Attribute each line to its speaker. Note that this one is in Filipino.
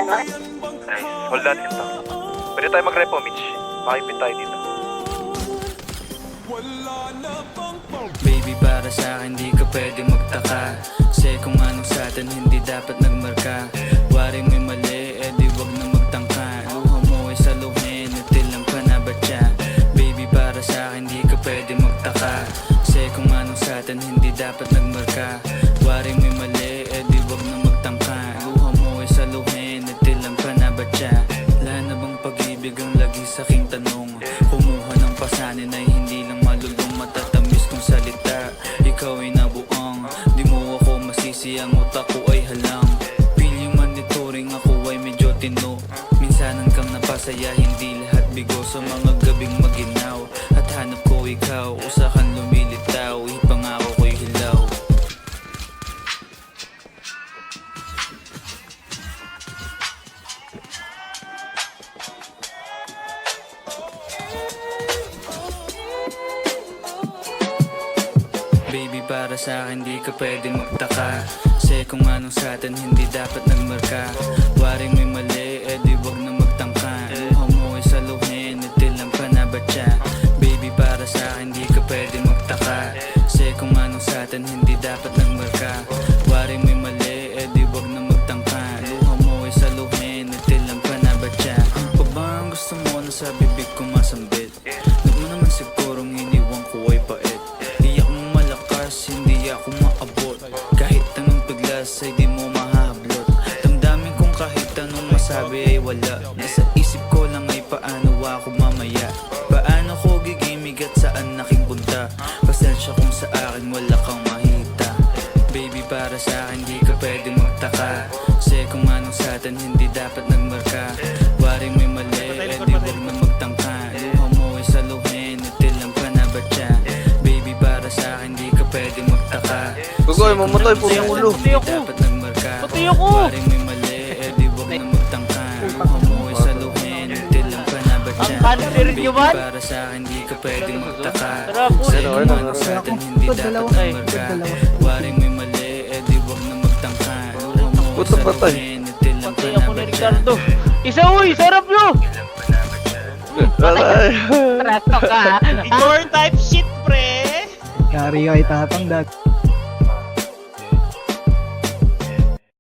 Speaker 1: Nice. Hold natin ito. Pwede tayo mag-repo, Mitch. Makipit tayo dito.
Speaker 2: Baby, para sa akin di ka pwede magtaka. Kasi kung anong sa'tin hindi dapat nagmarka. Waring may mali, di wag na magtangka. Luha mo ay saluhin, natilang ka na ba siya? Baby, para sa akin di ka pwede magtaka. Kasi kung anong sa'tin hindi dapat nagmarka. Waring may mali, di wag na magtangka. Luha mo ay saluhin, natilang ka na ba siya? Wala na bang pag-ibig ang lagi sa aking tanong? Kumuha ng pasanin ay hindi lang malulong, matatamis kong salita. Ikaw ay nabuang, di mo ako masisi, ang utak ko ay halang. Feeling monitoring, ako ay medyo tino. Minsanan kang napasaya, hindi lahat bigo. Sa mga gabing maginaw, at hanap ko ikaw. Usakan lumilitaw, ipangako ko'y hilaw. Baby, para sa akin di ka pwede magtaka. Kasi kung anong sa'tin hindi dapat nagmarka. Waring may mali, di wag na magtangka. Luha mo ay saluhin, natilang ka na ba siya? Baby, para sa akin di ka pwede magtaka. Kasi kung anong sa'tin hindi dapat nagmarka. Waring may mali, di wag na magtangka. Luha mo ay saluhin, natilang ka na ba siya? Pa ba ang gusto mo na sa bibig ko masambit? Huwag mo naman sigurong iniwan ko ay pait. Hindi ako maabot. Kahit anong piglas ay di mo mahahablot. Damdamin kong kahit anong masabi ay wala. Nasa isip ko lang ay paano ako mamaya. Paano ko gigimig at saan aking punta. Pasensya kung sa akin wala kang mahita. Baby, para sa akin di ka pwede magtaka. Kasi kung anong sa'tin hindi dapat nagmarka. Waring may mali, di wag na magtangka. Luha mo ay saluhin, natilang ka na ba siya? Baby, para sa akin di ka pwede magtaka.
Speaker 3: Gugoy, mamatay po yung ulo.
Speaker 2: Puti ako.
Speaker 4: Puti ako.
Speaker 2: Waring may mali, di wag na magtangka. Luha mo ay saluhin, natilang ka na ba siya?
Speaker 4: Ang cancer nyo ba?
Speaker 2: Para sa akin di ka pwede magtaka.
Speaker 4: Sarap po.
Speaker 2: Kasi kung ano sa'tin hindi dapat nagmarka. Waring may mali, di wag na magtangka. Luha mo ay
Speaker 3: Puto patay.
Speaker 2: saluhin, natilang ka
Speaker 4: Patay
Speaker 2: na
Speaker 4: ako
Speaker 2: ba
Speaker 4: ni
Speaker 2: siya?
Speaker 4: Ricardo. Isa uy, sarap nyo!
Speaker 3: Alay.
Speaker 4: Rato ka.
Speaker 5: Igor type shit, pre!
Speaker 6: Yari ka itatangdag.